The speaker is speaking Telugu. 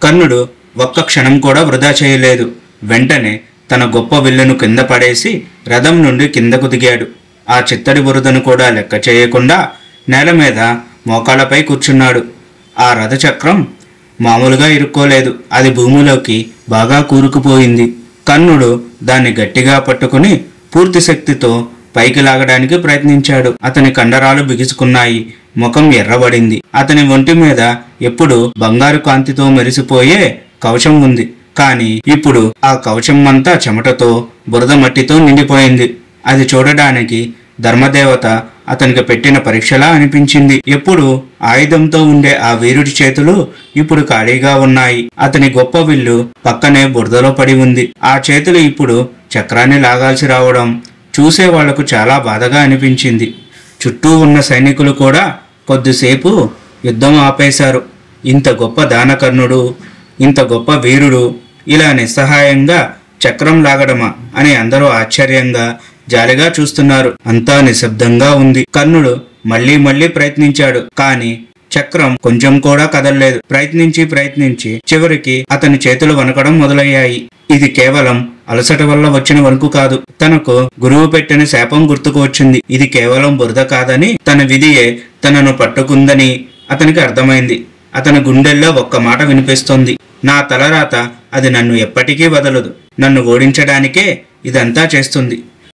కర్ణుడు ఒక్క క్షణం కూడా వృధా చేయలేదు. వెంటనే తన గొప్ప విల్లును కింద పడేసి రథం నుండి కిందకు దిగాడు. ఆ చిత్తడి బురదను కూడా లెక్క చేయకుండా నేల మీద మోకాళ్ళపై కూర్చున్నాడు. ఆ రథచక్రం మామూలుగా ఇరుక్కోలేదు, అది భూమిలోకి బాగా కూరుకుపోయింది. కర్ణుడు దాన్ని గట్టిగా పట్టుకుని పూర్తి శక్తితో పైకి లాగడానికి ప్రయత్నించాడు. అతని కండరాలు బిగుసుకున్నాయి, ముఖం ఎర్రబడింది. అతని ఒంటి మీద ఎప్పుడు బంగారు కాంతితో మెరిసిపోయే కవచం ఉంది, కానీ ఇప్పుడు ఆ కవచం అంతా చెమటతో బురద మట్టితో నిండిపోయింది. అది చూడడానికి ధర్మదేవత అతనికి పెట్టిన పరీక్షలా అనిపించింది. ఎప్పుడు ఆయుధంతో ఉండే ఆ వీరుడి చేతులు ఇప్పుడు ఖాళీగా ఉన్నాయి. అతని గొప్ప విల్లు పక్కనే బురదలో పడి ఉంది. ఆ చేతులు ఇప్పుడు చక్రాన్ని లాగాల్సి రావడం చూసే వాళ్లకు చాలా బాధగా అనిపించింది. చుట్టూ ఉన్న సైనికులు కూడా కొద్దిసేపు యుద్ధం ఆపేశారు. ఇంత గొప్ప దానకర్ణుడు, ఇంత గొప్ప వీరుడు ఇలా నిస్సహాయంగా చక్రం లాగడమా అని అందరూ ఆశ్చర్యంగా జాలిగా చూస్తున్నారు. అంతా నిశ్శబ్దంగా ఉంది. కర్ణుడు మళ్ళీ ప్రయత్నించాడు, కానీ చక్రం కొంచెం కూడా కదలలేదు. ప్రయత్నించి చివరికి అతని చేతులు వణకడం మొదలయ్యాయి. ఇది కేవలం అలసట వల్ల వచ్చిన వణుకు కాదు. తనకు గురువు పెట్టిన శాపం గుర్తుకు వచ్చింది. ఇది కేవలం బురద కాదని, తన విధియే తనను పట్టుకుందని అతనికి అర్థమైంది. అతని గుండెల్లో ఒక్క మాట వినిపిస్తోంది, నా తలరాత అది నన్ను ఎప్పటికీ వదలదు. నన్ను ఓడించడానికే ఇదంతా చేస్తుంది.